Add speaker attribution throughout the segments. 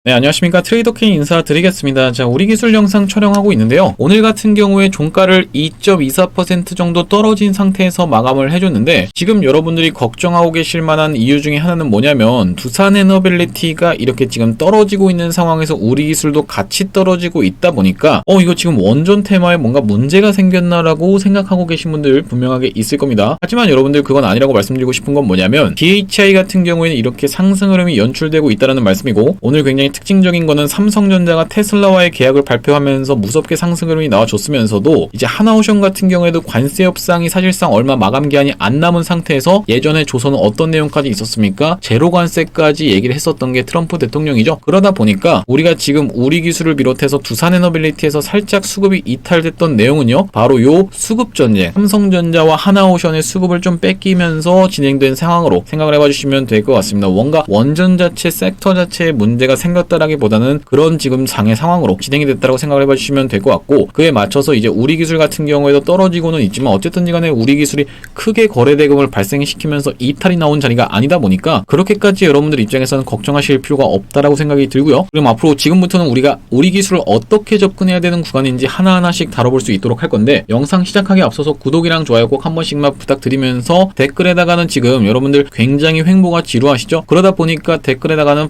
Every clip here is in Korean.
Speaker 1: 네, 안녕하십니까. 트레이더K 인사드리겠습니다. 자, 우리 기술 영상 촬영하고 있는데요. 오늘 같은 경우에 종가를 2.24% 정도 떨어진 상태에서 마감을 해줬는데, 지금 여러분들이 걱정하고 계실 만한 이유 중에 하나는 뭐냐면, 두산에너빌리티가 이렇게 지금 떨어지고 있는 상황에서 우리 기술도 같이 떨어지고 있다 보니까 이거 지금 원전 테마에 뭔가 문제가 생겼나라고 생각하고 계신 분들 분명하게 있을 겁니다. 하지만 여러분들 그건 아니라고 말씀드리고 싶은 건 뭐냐면, DHI 같은 경우에는 이렇게 상승 흐름이 연출되고 있다는 말씀이고, 오늘 굉장히 특징적인 거는 삼성전자가 테슬라와의 계약을 발표하면서 무섭게 상승 흐름이 나와줬으면서도, 이제 하나오션 같은 경우에도 관세 협상이 사실상 얼마 마감 기한이 안 남은 상태에서, 예전에 조선은 어떤 내용까지 있었습니까? 제로 관세까지 얘기를 했었던 게 트럼프 대통령이죠. 그러다 보니까 우리가 지금 우리 기술을 비롯해서 두산에너빌리티에서 살짝 수급이 이탈됐던 내용은요, 바로 요 수급 전쟁, 삼성전자와 하나오션의 수급을 좀 뺏기면서 진행된 상황으로 생각을 해봐 주시면 될 것 같습니다. 뭔가 원전 자체 섹터 자체에 문제가 생겼다라기보다는 그런 지금 장의 상황으로 진행이 됐다고 생각을 해봐 주시면 될 것 같고, 그에 맞춰서 이제 우리 기술 같은 경우에도 떨어지고는 있지만 어쨌든 간에 우리 기술이 크게 거래 대금을 발생시키면서 이탈이 나온 자리가 아니다 보니까 그렇게까지 여러분들 입장에서는 걱정하실 필요가 없다라고 생각이 들고요. 그럼 앞으로 지금부터는 우리가 우리 기술을 어떻게 접근해야 되는 구간인지 하나하나씩 다뤄볼 수 있도록 할 건데, 영상 시작하기 앞서서 구독이랑 좋아요 꼭 한 번씩만 부탁드리면서, 댓글에다가는 지금 여러분들 굉장히 횡보가 지루하시죠? 그러다 보니까 댓글에다가는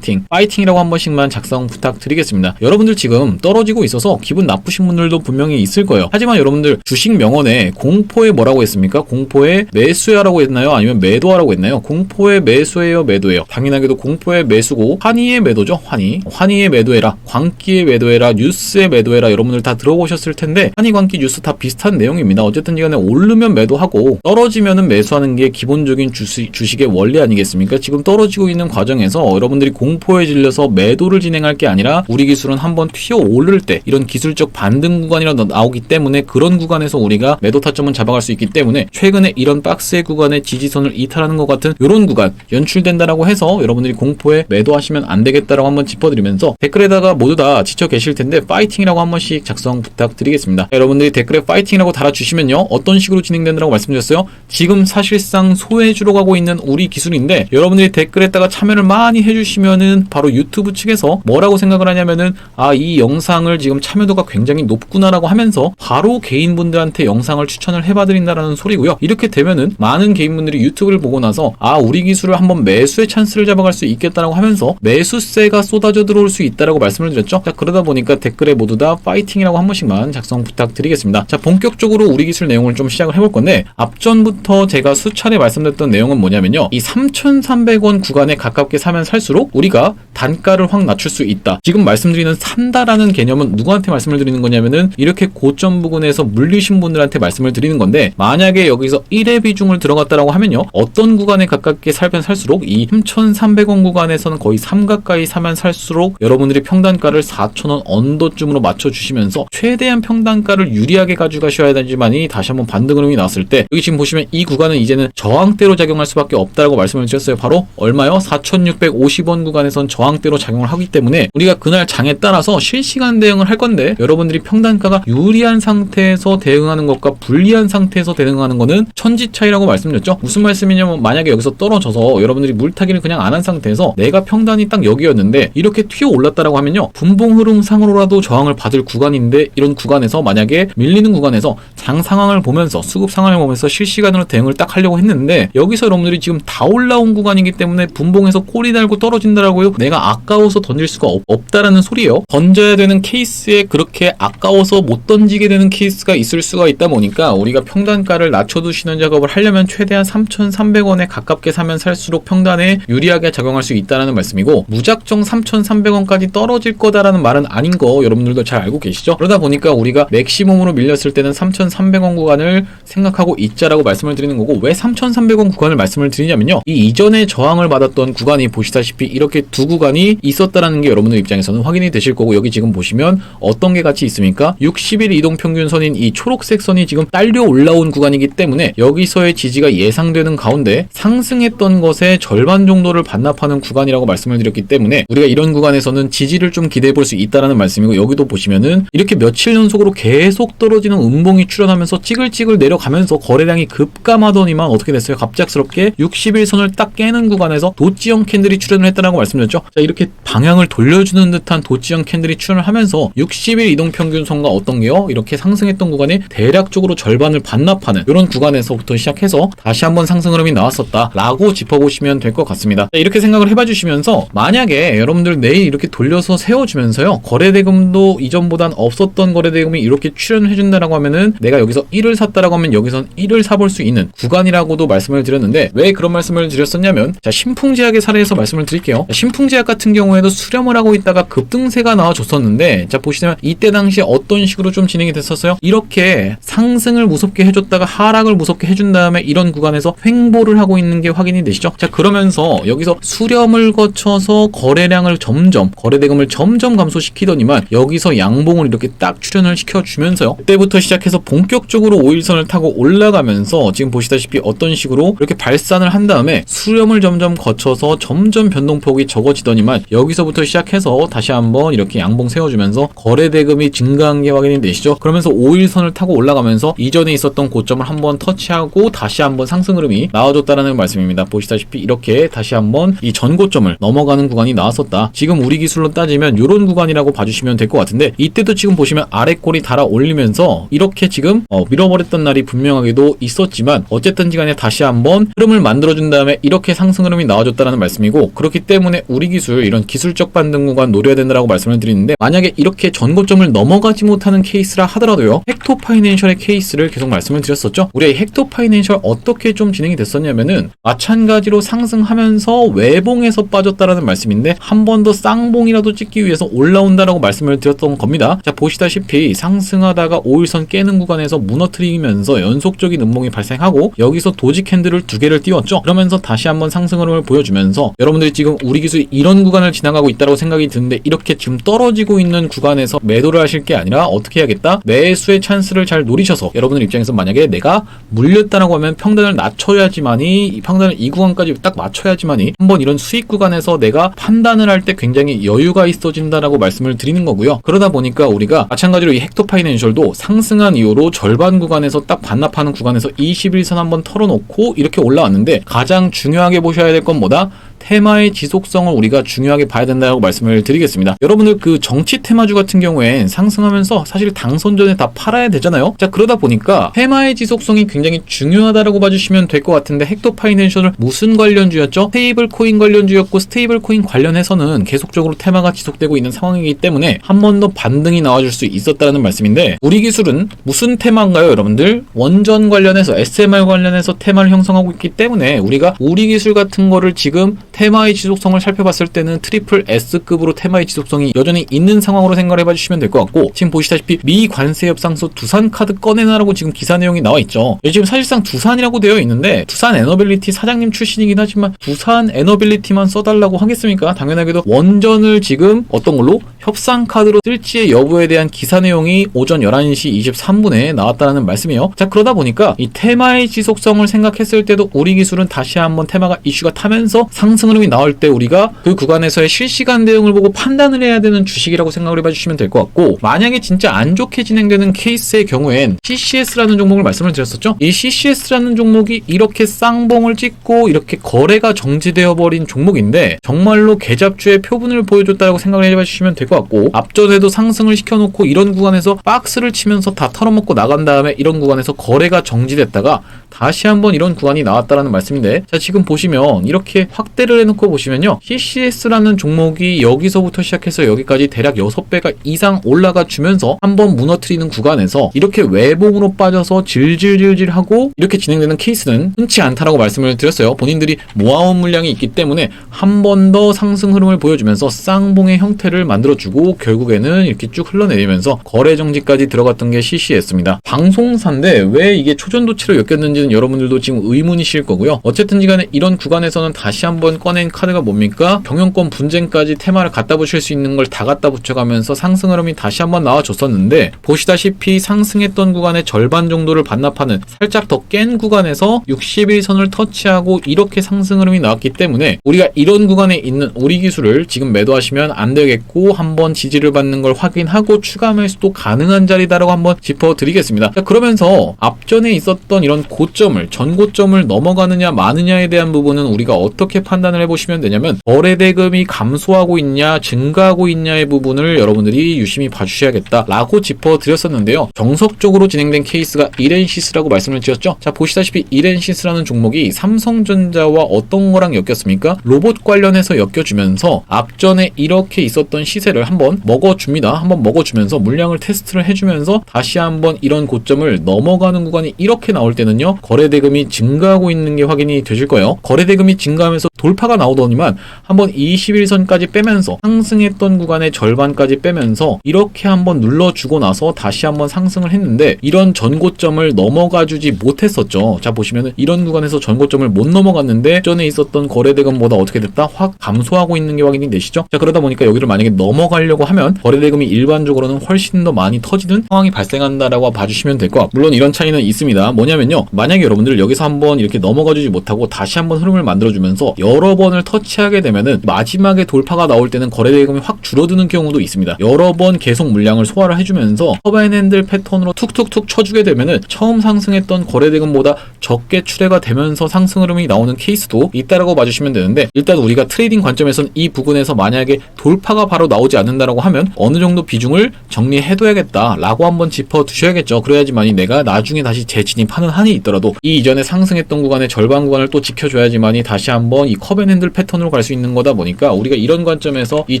Speaker 1: 파이팅이라고 한 번씩만 작성 부탁드리겠습니다. 여러분들 지금 떨어지고 있어서 기분 나쁘신 분들도 분명히 있을 거예요. 하지만 여러분들 주식 명언에 공포에 뭐라고 했습니까? 공포에 매수하라고 했나요? 아니면 매도하라고 했나요? 공포에 매수해요, 매도해요? 당연하게도 공포에 매수고, 환희에 매도죠. 환희에 매도해라, 광기에 매도해라, 뉴스에 매도해라. 여러분들 다 들어보셨을 텐데, 환희, 광기, 뉴스 다 비슷한 내용입니다. 어쨌든 이간에 오르면 매도하고 떨어지면은 매수하는 게 기본적인 주식의 원리 아니겠습니까? 지금 떨어지고 있는 과정에서 여러분들이 공포에 질려서 매도를 진행할 게 아니라, 우리 기술은 한번 튀어 오를 때 이런 기술적 반등 구간이라도 나오기 때문에, 그런 구간에서 우리가 매도 타점은 잡아갈 수 있기 때문에, 최근에 이런 박스의 구간에 지지선을 이탈하는 것 같은 이런 구간 연출된다라고 해서 여러분들이 공포에 매도하시면 안 되겠다라고 한번 짚어드리면서, 댓글에다가 모두 다 지쳐 계실 텐데 파이팅이라고 한 번씩 작성 부탁드리겠습니다. 여러분들이 댓글에 파이팅이라고 달아주시면요, 어떤 식으로 진행된다고 말씀드렸어요? 지금 사실상 소외주로 가고 있는 우리 기술인데, 여러분들이 댓글에다가 참여를 많이 해주시면은 바로 유튜브 측에서 뭐라고 생각을 하냐면은, 이 영상을 지금 참여도가 굉장히 높구나라고 하면서 바로 개인분들한테 영상을 추천을 해봐드린다라는 소리고요. 이렇게 되면은 많은 개인분들이 유튜브를 보고 나서 우리 기술을 한번 매수의 찬스를 잡아갈 수 있겠다라고 하면서 매수세가 쏟아져 들어올 수 있다라고 말씀을 드렸죠. 자, 그러다 보니까 댓글에 모두 다 파이팅이라고 한 번씩만 작성 부탁드리겠습니다. 자, 본격적으로 우리 기술 내용을 좀 시작을 해볼 건데, 앞전부터 제가 수차례 말씀드렸던 내용은 뭐냐면요, 이 3,300원 구간에 가깝게 사면 살수록 우리가 단가를 확 낮출 수 있다. 지금 말씀드리는 산다라는 개념은 누구한테 말씀을 드리는 거냐면은, 이렇게 고점 부근에서 물리신 분들한테 말씀을 드리는 건데, 만약에 여기서 1의 비중을 들어갔다라고 하면요, 어떤 구간에 가깝게 살면 살수록 이 3,300원 구간에서는 거의 3 가까이 사면 살수록 여러분들이 평단가를 4,000원 언더쯤으로 맞춰주시면서 최대한 평단가를 유리하게 가져가셔야 되지만이, 다시 한번 반등 흐름이 나왔을 때 여기 지금 보시면 이 구간은 이제는 저항대로 작용할 수밖에 없다라고 말씀을 드렸어요. 바로 얼마요? 4,650원 구간에선 저항대로 작용을 하기 때문에 우리가 그날 장에 따라서 실시간 대응을 할 건데, 여러분들이 평단가가 유리한 상태에서 대응하는 것과 불리한 상태에서 대응하는 거는 천지 차이라고 말씀드렸죠. 무슨 말씀이냐면, 만약에 여기서 떨어져서 여러분들이 물타기를 그냥 안 한 상태에서 내가 평단이 딱 여기였는데 이렇게 튀어 올랐다라고 하면요, 분봉 흐름 상으로라도 저항을 받을 구간인데, 이런 구간에서 만약에 밀리는 구간에서 장 상황을 보면서, 수급 상황을 보면서 실시간으로 대응을 딱 하려고 했는데, 여기서 여러분들이 지금 다 올라온 구간이기 때문에 분봉에서 꼬리 달고 떨어진다라고요, 내가 아까워서 던질 수가 없다라는 소리예요. 던져야 되는 케이스에 그렇게 아까워서 못 던지게 되는 케이스가 있을 수가 있다 보니까, 우리가 평단가를 낮춰두시는 작업을 하려면 최대한 3,300원에 가깝게 사면 살수록 평단에 유리하게 작용할 수 있다는 말씀이고, 무작정 3,300원까지 떨어질 거다라는 말은 아닌 거 여러분들도 잘 알고 계시죠? 그러다 보니까 우리가 맥시멈으로 밀렸을 때는 3,300원 구간을 생각하고 있자라고 말씀을 드리는 거고, 왜 3,300원 구간을 말씀을 드리냐면요, 이 이전에 저항을 받았던 구간이 보시다시피 이렇게 두 구간이 있었다라는 게 여러분들 입장에서는 확인이 되실 거고, 여기 지금 보시면 어떤 게 같이 있습니까? 60일 이동평균선인 이 초록색 선이 지금 딸려 올라온 구간이기 때문에, 여기서의 지지가 예상되는 가운데 상승했던 것의 절반 정도를 반납하는 구간이라고 말씀을 드렸기 때문에, 우리가 이런 구간에서는 지지를 좀 기대해 볼 수 있다라는 말씀이고, 여기도 보시면은 이렇게 며칠 연속으로 계속 떨어지는 음봉이 출현하면서 찌글찌글 내려가면서 거래량이 급감하더니만 어떻게 됐어요? 갑작스럽게 60일 선을 딱 깨는 구간에서 도지형 캔들이 출현을 했다라고 말씀드렸죠. 자, 이렇게 이렇게 방향을 돌려주는 듯한 도치형 캔들이 출현을 하면서 60일 이동평균선과 어떤 게요? 이렇게 상승했던 구간의 대략적으로 절반을 반납하는 이런 구간에서부터 시작해서 다시 한번 상승 흐름이 나왔었다라고 짚어보시면 될 것 같습니다. 이렇게 생각을 해봐 주시면서 만약에 여러분들 내일 이렇게 돌려서 세워주면서요, 거래대금도 이전보단 없었던 거래대금이 이렇게 출현을 해준다라고 하면은 내가 여기서 1을 샀다라고 하면 여기선 1을 사볼 수 있는 구간이라고도 말씀을 드렸는데, 왜 그런 말씀을 드렸었냐면, 자, 신풍제약의 사례에서 말씀을 드릴게요. 자, 신풍제약 같은 경우에도 수렴을 하고 있다가 급등세가 나와줬었는데, 자, 보시면 이때 당시에 어떤 식으로 좀 진행이 됐었어요? 이렇게 상승을 무섭게 해줬다가 하락을 무섭게 해준 다음에 이런 구간에서 횡보를 하고 있는 게 확인이 되시죠? 자, 그러면서 여기서 수렴을 거쳐서 거래량을 점점, 거래대금을 점점 감소시키더니만 여기서 양봉을 이렇게 딱 출현을 시켜주면서요, 그때부터 시작해서 본격적으로 5일선을 타고 올라가면서 지금 보시다시피 어떤 식으로 이렇게 발산을 한 다음에 수렴을 점점 거쳐서 점점 변동폭이 적어지더니만 여기서부터 시작해서 다시 한번 이렇게 양봉 세워주면서 거래대금이 증가한 게 확인이 되시죠? 그러면서 5일선을 타고 올라가면서 이전에 있었던 고점을 한번 터치하고 다시 한번 상승 흐름이 나와줬다라는 말씀입니다. 보시다시피 이렇게 다시 한번 이 전고점을 넘어가는 구간이 나왔었다. 지금 우리 기술로 따지면 이런 구간이라고 봐주시면 될 것 같은데, 이때도 지금 보시면 아래꼬리 달아 올리면서 이렇게 지금 밀어버렸던 날이 분명하게도 있었지만 어쨌든지 간에 다시 한번 흐름을 만들어준 다음에 이렇게 상승 흐름이 나와줬다라는 말씀이고, 그렇기 때문에 우리 기술 이런 기술적 반등 구간 노려야 된다라고 말씀을 드리는데, 만약에 이렇게 전고점을 넘어가지 못하는 케이스라 하더라도요, 헥토파이낸셜의 케이스를 계속 말씀을 드렸었죠. 우리 헥토파이낸셜 어떻게 좀 진행이 됐었냐면은 마찬가지로 상승하면서 외봉에서 빠졌다라는 말씀인데, 한 번 더 쌍봉이라도 찍기 위해서 올라온다라고 말씀을 드렸던 겁니다. 자, 보시다시피 상승하다가 5일선 깨는 구간에서 무너뜨리면서 연속적인 음봉이 발생하고 여기서 도지 캔들을 2개를 띄웠죠. 그러면서 다시 한번 상승 흐름을 보여주면서 여러분들이 지금 우리 기술이 이런 구간을 지나가고 있다고 생각이 드는데, 이렇게 지금 떨어지고 있는 구간에서 매도를 하실 게 아니라 어떻게 해야겠다? 매수의 찬스를 잘 노리셔서, 여러분들 입장에서 만약에 내가 물렸다라고 하면 평단을 낮춰야지만이, 이 평단을 이 구간까지 딱 맞춰야지만이 한번 이런 수익 구간에서 내가 판단을 할 때 굉장히 여유가 있어진다라고 말씀을 드리는 거고요. 그러다 보니까 우리가 마찬가지로 이 헥토파이낸셜도 상승한 이후로 절반 구간에서 딱 반납하는 구간에서 21선 한번 털어놓고 이렇게 올라왔는데, 가장 중요하게 보셔야 될 건 뭐다? 테마의 지속성을 우리가 중요하게 봐야 된다고 말씀을 드리겠습니다. 여러분들 그 정치 테마주 같은 경우엔 상승하면서 사실 당선 전에 다 팔아야 되잖아요. 자, 그러다 보니까 테마의 지속성이 굉장히 중요하다라고 봐주시면 될 것 같은데, 헥토파이낸셜은 무슨 관련주였죠? 스테이블 코인 관련주였고, 스테이블 코인 관련해서는 계속적으로 테마가 지속되고 있는 상황이기 때문에 한 번 더 반등이 나와줄 수 있었다는 말씀인데, 우리 기술은 무슨 테마인가요, 여러분들? 원전 관련해서, SMR 관련해서 테마를 형성하고 있기 때문에 우리가 우리 기술 같은 거를 지금 테마의 지속성을 살펴봤을 때는 트리플 S급으로 테마의 지속성이 여전히 있는 상황으로 생각을 해봐 주시면 될 것 같고, 지금 보시다시피 미 관세 협상서 두산카드 꺼내놔라고 지금 기사 내용이 나와 있죠. 지금 사실상 두산이라고 되어 있는데 두산 에너빌리티 사장님 출신이긴 하지만 두산 에너빌리티만 써달라고 하겠습니까? 당연하게도 원전을 지금 어떤 걸로 협상카드로 쓸지의 여부에 대한 기사 내용이 오전 11시 23분에 나왔다는 말씀이에요. 자, 그러다 보니까 이 테마의 지속성을 생각했을 때도 우리 기술은 다시 한번 테마가 이슈가 타면서 상승 흐름이 나올 때 우리가 그 구간에서의 실시간 대응을 보고 판단을 해야 되는 주식이라고 생각을 해봐주시면 될 것 같고, 만약에 진짜 안 좋게 진행되는 케이스의 경우엔 CCS라는 종목을 말씀을 드렸었죠. 이 CCS라는 종목이 이렇게 쌍봉을 찍고 이렇게 거래가 정지되어 버린 종목인데, 정말로 개잡주의 표본을 보여줬다고 생각을 해봐주시면 될 것 같고, 앞전에도 상승을 시켜놓고 이런 구간에서 박스를 치면서 다 털어먹고 나간 다음에 이런 구간에서 거래가 정지됐다가 다시 한번 이런 구간이 나왔다라는 말씀인데, 자, 지금 보시면 이렇게 확대를 해놓고 보시면요, CCS라는 종목이 여기서부터 시작해서 여기까지 대략 6배가 이상 올라가 주면서 한번 무너뜨리는 구간에서 이렇게 외봉으로 빠져서 질질질질하고 이렇게 진행되는 케이스는 흔치 않다라고 말씀을 드렸어요. 본인들이 모아온 물량이 있기 때문에 한 번 더 상승 흐름을 보여주면서 쌍봉의 형태를 만들어주고 결국에는 이렇게 쭉 흘러내리면서 거래 정지까지 들어갔던 게 CCS입니다. 방송사인데 왜 이게 초전도치로 엮였는지는 여러분들도 지금 의문이실 거고요. 어쨌든 간에 이런 구간에서는 다시 한번 꺼낸 카드가 뭡니까? 경영권 분쟁까지 테마를 갖다 붙일 수 있는 걸 다 갖다 붙여가면서 상승 흐름이 다시 한번 나와줬었는데, 보시다시피 상승했던 구간의 절반 정도를 반납하는 살짝 더 깬 구간에서 60일선을 터치하고 이렇게 상승 흐름이 나왔기 때문에 우리가 이런 구간에 있는 우리 기술을 지금 매도하시면 안 되겠고, 한번 지지를 받는 걸 확인하고 추가 매수도 가능한 자리다라고 한번 짚어드리겠습니다. 자, 그러면서 앞전에 있었던 이런 고점을, 전고점을 넘어가느냐 마느냐에 대한 부분은 우리가 어떻게 판단을 판단을 해보시면 되냐면 거래대금이 감소하고 있냐 증가하고 있냐의 부분을 여러분들이 유심히 봐주셔야겠다라고 짚어드렸었는데요. 정석적으로 진행된 케이스가 이렌시스라고 말씀을 드렸죠. 자, 보시다시피 이렌시스라는 종목이 삼성전자와 어떤 거랑 엮였습니까? 로봇 관련해서 엮여주면서 앞전에 이렇게 있었던 시세를 한번 먹어줍니다. 한번 먹어주면서 물량을 테스트를 해주면서 다시 한번 이런 고점을 넘어가는 구간이 이렇게 나올 때는요, 거래대금이 증가하고 있는 게 확인이 되실 거예요. 거래대금이 증가하면서 돌파가 나오더니만 한번 21선까지 빼면서 상승했던 구간의 절반까지 빼면서 이렇게 한번 눌러주고 나서 다시 한번 상승을 했는데 이런 전고점을 넘어가주지 못했었죠. 자, 보시면은 이런 구간에서 전고점을 못 넘어갔는데 전에 있었던 거래대금보다 어떻게 됐다? 확 감소하고 있는 게 확인이 되시죠? 자, 그러다 보니까 여기를 만약에 넘어가려고 하면 거래대금이 일반적으로는 훨씬 더 많이 터지는 상황이 발생한다라고 봐주시면 될 것 같고, 물론 이런 차이는 있습니다. 뭐냐면요, 만약에 여러분들 여기서 한번 이렇게 넘어가주지 못하고 다시 한번 흐름을 만들어주면서 여러 번을 터치하게 되면은 마지막에 돌파가 나올 때는 거래대금이 확 줄어드는 경우도 있습니다. 여러 번 계속 물량을 소화를 해주면서 커브앤핸들 패턴으로 툭툭툭 쳐주게 되면은 처음 상승했던 거래대금보다 적게 출회가 되면서 상승 흐름이 나오는 케이스도 있다라고 봐주시면 되는데, 일단 우리가 트레이딩 관점에서는 이 부분에서 만약에 돌파가 바로 나오지 않는다라고 하면 어느 정도 비중을 정리해둬야겠다라고 한번 짚어두셔야겠죠. 그래야지만이 내가 나중에 다시 재진입하는 한이 있더라도 이 이전에 상승했던 구간의 절반 구간을 또 지켜줘야지만이 다시 한번 이 컵앤핸들 패턴으로 갈 수 있는 거다 보니까, 우리가 이런 관점에서 이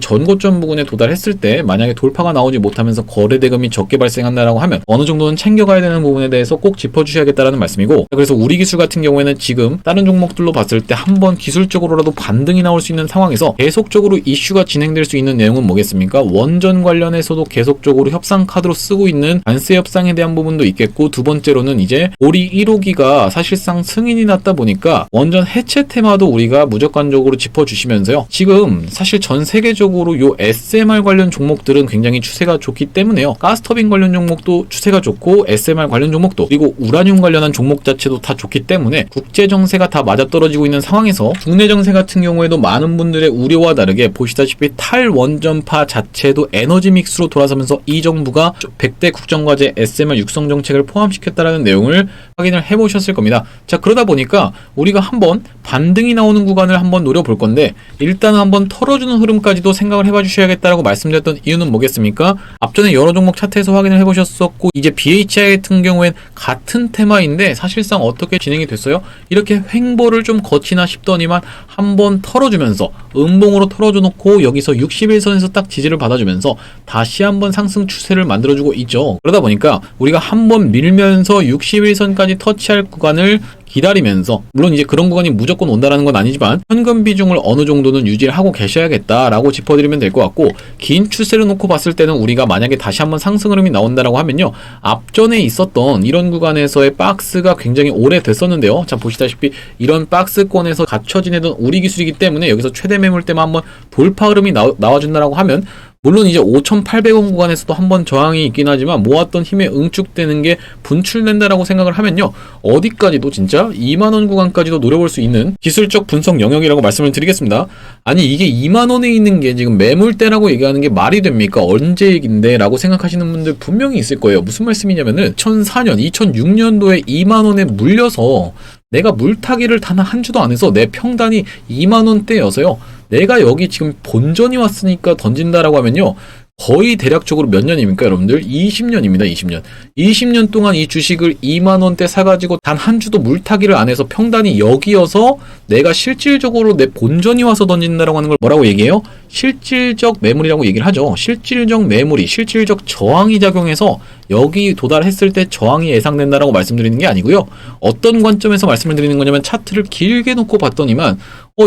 Speaker 1: 전고점 부분에 도달했을 때 만약에 돌파가 나오지 못하면서 거래대금이 적게 발생한다라고 하면 어느 정도는 챙겨가야 되는 부분에 대해서 꼭 짚어주셔야겠다라는 말씀이고, 그래서 우리 기술 같은 경우에는 지금 다른 종목들로 봤을 때 한번 기술적으로라도 반등이 나올 수 있는 상황에서 계속적으로 이슈가 진행될 수 있는 내용은 뭐겠습니까? 원전 관련해서도 계속적으로 협상 카드로 쓰고 있는 관세 협상에 대한 부분도 있겠고, 두 번째로는 이제 우리 1호기가 사실상 승인이 났다 보니까 원전 해체 테마도 우리가 무조건적으로 짚어주시면서요, 지금 사실 전 세계적으로 요 SMR 관련 종목들은 굉장히 추세가 좋기 때문에요. 가스터빈 관련 종목도 추세가 좋고 SMR 관련 종목도, 그리고 우라늄 관련한 종목 자체도 다 좋기 때문에 국제 정세가 다 맞아떨어지고 있는 상황에서 국내 정세 같은 경우에도 많은 분들의 우려와 다르게 보시다시피 탈원전파 자체도 에너지 믹스로 돌아서면서 이 정부가 100대 국정과제 SMR 육성 정책을 포함시켰다라는 내용을 확인을 해보셨을 겁니다. 자, 그러다 보니까 우리가 한번 반등이 나오는 구간을 한번 노려볼 건데, 일단은 한번 털어주는 흐름까지도 생각을 해봐 주셔야겠다라고 말씀드렸던 이유는 뭐겠습니까? 앞전에 여러 종목 차트에서 확인을 해보셨었고, 이제 BHI 같은 경우엔 같은 테마인데 사실상 어떻게 진행이 됐어요? 이렇게 횡보를 좀 거치나 싶더니만 한번 털어주면서 음봉으로 털어줘 놓고 여기서 61선에서 딱 지지를 받아주면서 다시 한번 상승 추세를 만들어주고 있죠. 그러다 보니까 우리가 한번 밀면서 61선까지 터치할 구간을 기다리면서, 물론 이제 그런 구간이 무조건 온다라는 건 아니지만 현금 비중을 어느 정도는 유지를 하고 계셔야겠다라고 짚어드리면 될 것 같고, 긴 추세를 놓고 봤을 때는 우리가 만약에 다시 한번 상승 흐름이 나온다라고 하면요, 앞전에 있었던 이런 구간에서의 박스가 굉장히 오래됐었는데요. 자, 보시다시피 이런 박스권에서 갇혀 지내던 우리 기술이기 때문에 여기서 최대 매물대만 한번 돌파 흐름이 나와준다라고 하면, 물론 이제 5,800원 구간에서도 한번 저항이 있긴 하지만 모았던 힘에 응축되는 게 분출된다라고 생각을 하면요, 어디까지도 진짜 2만원 구간까지도 노려볼 수 있는 기술적 분석 영역이라고 말씀을 드리겠습니다. 아니, 이게 2만원에 있는 게 지금 매물대라고 얘기하는 게 말이 됩니까? 언제 얘긴데? 라고 생각하시는 분들 분명히 있을 거예요. 무슨 말씀이냐면은 2004년, 2006년도에 2만원에 물려서 내가 물타기를 단 한 주도 안 해서 내 평단이 2만원대여서요, 내가 여기 지금 본전이 왔으니까 던진다라고 하면요, 거의 대략적으로 몇 년입니까, 여러분들? 20년입니다, 20년. 20년 동안 이 주식을 2만원대 사가지고 단 한 주도 물타기를 안 해서 평단이 여기여서 내가 실질적으로 내 본전이 와서 던진다라고 하는 걸 뭐라고 얘기해요? 실질적 매물이라고 얘기를 하죠. 실질적 매물이 실질적 저항이 작용해서 여기 도달했을 때 저항이 예상된다라고 말씀드리는 게 아니고요. 어떤 관점에서 말씀을 드리는 거냐면, 차트를 길게 놓고 봤더니만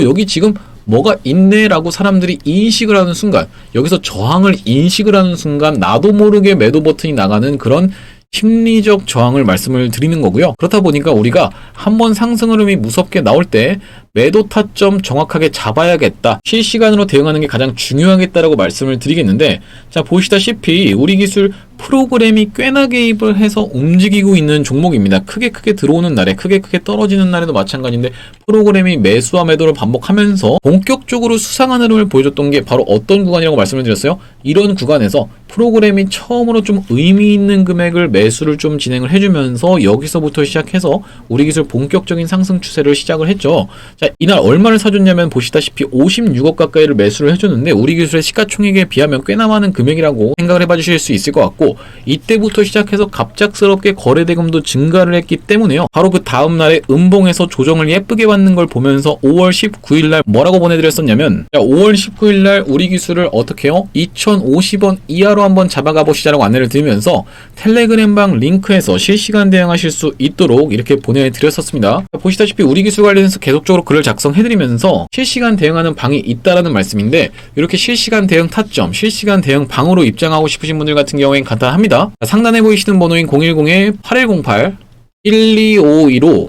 Speaker 1: 여기 지금 뭐가 있네 라고 사람들이 인식을 하는 순간, 여기서 저항을 인식을 하는 순간 나도 모르게 매도 버튼이 나가는 그런 심리적 저항을 말씀을 드리는 거고요. 그렇다 보니까 우리가 한번 상승 흐름이 무섭게 나올 때 매도 타점 정확하게 잡아야겠다, 실시간으로 대응하는 게 가장 중요하겠다라고 말씀을 드리겠는데, 자, 보시다시피 우리 기술 프로그램이 꽤나 개입을 해서 움직이고 있는 종목입니다. 크게 들어오는 날에 크게 떨어지는 날에도 마찬가지인데 프로그램이 매수와 매도를 반복하면서 본격적으로 수상한 흐름을 보여줬던 게 바로 어떤 구간이라고 말씀을 드렸어요? 이런 구간에서 프로그램이 처음으로 좀 의미 있는 금액을 매수를 좀 진행을 해주면서 여기서부터 시작해서 우리기술 본격적인 상승 추세를 시작을 했죠. 자, 이날 얼마를 사줬냐면 보시다시피 56억 가까이를 매수를 해줬는데 우리기술의 시가총액에 비하면 꽤나 많은 금액이라고 생각을 해봐 주실 수 있을 것 같고, 이때부터 시작해서 갑작스럽게 거래대금도 증가를 했기 때문에요. 바로 그 다음날에 음봉에서 조정을 예쁘게 받는 걸 보면서 5월 19일날 뭐라고 보내드렸었냐면, 자, 5월 19일날 우리기술을 어떻게 해요? 2050원 이하로 한번 잡아가 보시자라고 안내를 드리면서 텔레그램방 링크에서 실시간 대응하실 수 있도록 이렇게 보내드렸었습니다. 보시다시피 우리기술 관련해서 계속적으로 글을 작성해드리면서 실시간 대응하는 방이 있다라는 말씀인데, 이렇게 실시간 대응 타점, 실시간 대응 방으로 입장하고 싶으신 분들 같은 경우엔 간단합니다. 상단에 보이시는 번호인 010-8108-12515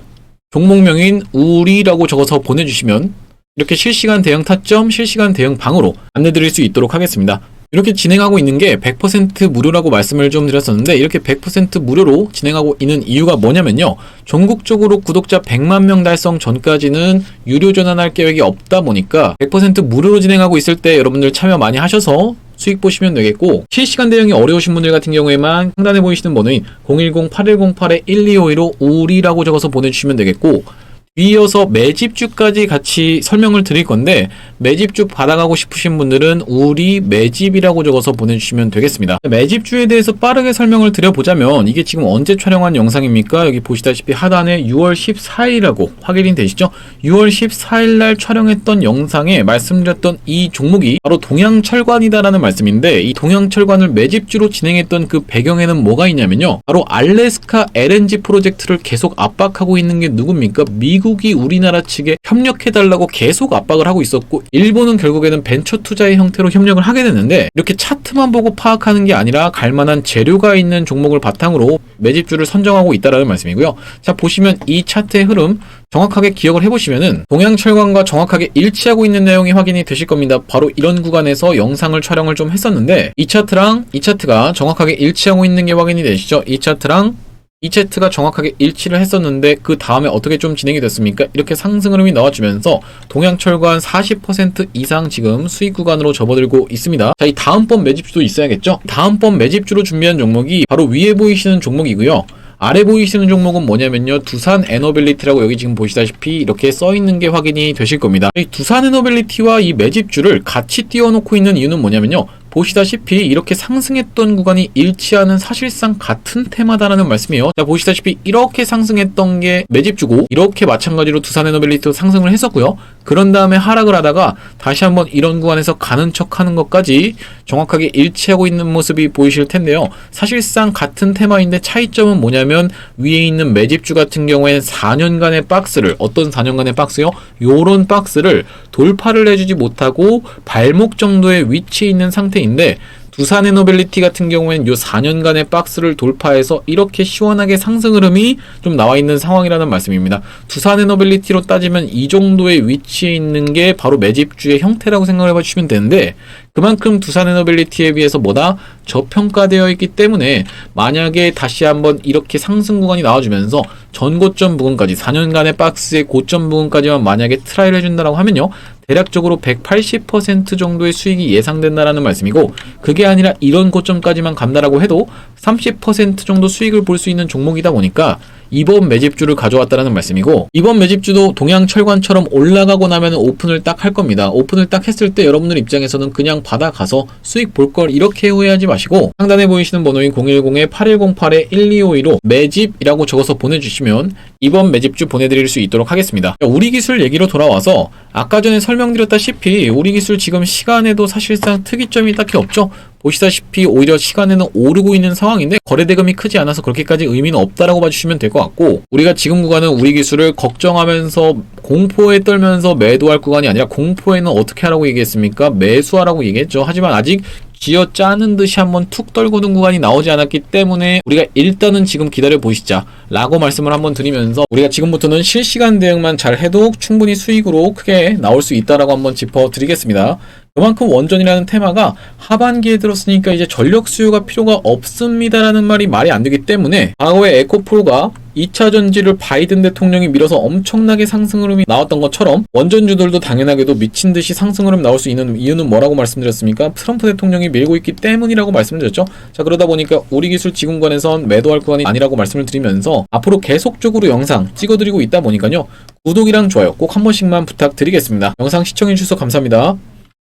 Speaker 1: 종목명인 우리라고 적어서 보내주시면 이렇게 실시간 대응 타점, 실시간 대응 방으로 안내드릴 수 있도록 하겠습니다. 이렇게 진행하고 있는 게 100% 무료라고 말씀을 좀 드렸었는데, 이렇게 100% 무료로 진행하고 있는 이유가 뭐냐면요, 전국적으로 구독자 100만 명 달성 전까지는 유료 전환할 계획이 없다 보니까 100% 무료로 진행하고 있을 때 여러분들 참여 많이 하셔서 수익 보시면 되겠고, 실시간 대응이 어려우신 분들 같은 경우에만 상단에 보이시는 번호인 010-8108-1252로 우리라고 적어서 보내주시면 되겠고, 이어서 매집주까지 같이 설명을 드릴 건데, 매집주 받아가고 싶으신 분들은 우리 매집이라고 적어서 보내주시면 되겠습니다. 매집주에 대해서 빠르게 설명을 드려보자면, 이게 지금 언제 촬영한 영상입니까? 여기 보시다시피 하단에 6월 14일이라고 확인이 되시죠? 6월 14일날 촬영했던 영상에 말씀드렸던 이 종목이 바로 동양철관이다라는 말씀인데, 이 동양철관을 매집주로 진행했던 그 배경에는 뭐가 있냐면요, 바로 알래스카 LNG 프로젝트를 계속 압박하고 있는 게 누굽니까? 미국이 우리나라 측에 협력해달라고 계속 압박을 하고 있었고, 일본은 결국에는 벤처 투자의 형태로 협력을 하게 됐는데, 이렇게 차트만 보고 파악하는 게 아니라 갈만한 재료가 있는 종목을 바탕으로 매집주를 선정하고 있다는 말씀이고요. 자, 보시면 이 차트의 흐름 정확하게 기억을 해보시면은 동양철관과 정확하게 일치하고 있는 내용이 확인이 되실 겁니다. 바로 이런 구간에서 영상을 촬영을 좀 했었는데, 이 차트랑 이 차트가 정확하게 일치하고 있는 게 확인이 되시죠? 이 차트랑 이 차트가 정확하게 일치를 했었는데, 그 다음에 어떻게 좀 진행이 됐습니까? 이렇게 상승 흐름이 나와주면서 동양철관 40% 이상 지금 수익 구간으로 접어들고 있습니다. 자, 이 다음번 매집주도 있어야겠죠? 다음번 매집주로 준비한 종목이 바로 위에 보이시는 종목이고요. 아래 보이시는 종목은 뭐냐면요, 두산 에너빌리티라고 여기 지금 보시다시피 이렇게 써있는 게 확인이 되실 겁니다. 이 두산 에너빌리티와 이 매집주를 같이 띄워놓고 있는 이유는 뭐냐면요, 보시다시피 이렇게 상승했던 구간이 일치하는 사실상 같은 테마다라는 말씀이에요. 자, 보시다시피 이렇게 상승했던 게 매집주고, 이렇게 마찬가지로 두산에너빌리티도 상승을 했었고요. 그런 다음에 하락을 하다가 다시 한번 이런 구간에서 가는 척 하는 것까지 정확하게 일치하고 있는 모습이 보이실 텐데요. 사실상 같은 테마인데 차이점은 뭐냐면, 위에 있는 매집주 같은 경우에는 4년간의 박스를, 어떤 4년간의 박스요? 요런 박스를 돌파를 해주지 못하고 발목 정도의 위치에 있는 상태인데, 두산에너빌리티 같은 경우에는 요 4년간의 박스를 돌파해서 이렇게 시원하게 상승 흐름이 좀 나와 있는 상황이라는 말씀입니다. 두산에너빌리티로 따지면 이 정도의 위치에 있는 게 바로 매집주의 형태라고 생각을 해봐 주시면 되는데, 그만큼 두산에너빌리티에 비해서 뭐다? 저평가되어 있기 때문에 만약에 다시 한번 이렇게 상승 구간이 나와주면서 전고점 부근까지, 4년간의 박스의 고점 부근까지만 만약에 트라이를 해준다라고 하면요, 대략적으로 180% 정도의 수익이 예상된다라는 말씀이고, 그게 아니라 이런 고점까지만 간다라고 해도 30% 정도 수익을 볼 수 있는 종목이다 보니까 이번 매집주를 가져왔다라는 말씀이고, 이번 매집주도 동양철관처럼 올라가고 나면 오픈을 딱 할 겁니다. 오픈을 딱 했을 때 여러분들 입장에서는 그냥 받아가서 수익 볼 걸 이렇게 후회하지 마시고, 상단에 보이시는 번호인 010-8108-1252로 매집이라고 적어서 보내주시면 이번 매집주 보내드릴 수 있도록 하겠습니다. 우리기술 얘기로 돌아와서 아까 전에 설명드렸다시피 우리기술 지금 시간에도 사실상 특이점이 딱히 없죠. 보시다시피 오히려 시간에는 오르고 있는 상황인데 거래대금이 크지 않아서 그렇게까지 의미는 없다라고 봐주시면 될 것 같고, 우리가 지금 구간은 우리 기술을 걱정하면서 공포에 떨면서 매도할 구간이 아니라, 공포에는 어떻게 하라고 얘기했습니까? 매수하라고 얘기했죠. 하지만 아직 쥐어 짜는 듯이 한번 툭 떨구는 구간이 나오지 않았기 때문에 우리가 일단은 지금 기다려 보시자 라고 말씀을 한번 드리면서, 우리가 지금부터는 실시간 대응만 잘 해도 충분히 수익으로 크게 나올 수 있다라고 한번 짚어드리겠습니다. 그만큼 원전이라는 테마가 하반기에 들었으니까 이제 전력 수요가 필요가 없습니다라는 말이 안 되기 때문에, 과거에 에코프로가 2차 전지를 바이든 대통령이 밀어서 엄청나게 상승 흐름이 나왔던 것처럼 원전주들도 당연하게도 미친 듯이 상승 흐름 나올 수 있는 이유는 뭐라고 말씀드렸습니까? 트럼프 대통령이 밀고 있기 때문이라고 말씀드렸죠. 자, 그러다 보니까 우리기술 지금권에선 매도할 구간이 아니라고 말씀을 드리면서 앞으로 계속적으로 영상 찍어드리고 있다 보니까요, 구독이랑 좋아요 꼭 한 번씩만 부탁드리겠습니다. 영상 시청해주셔서 감사합니다.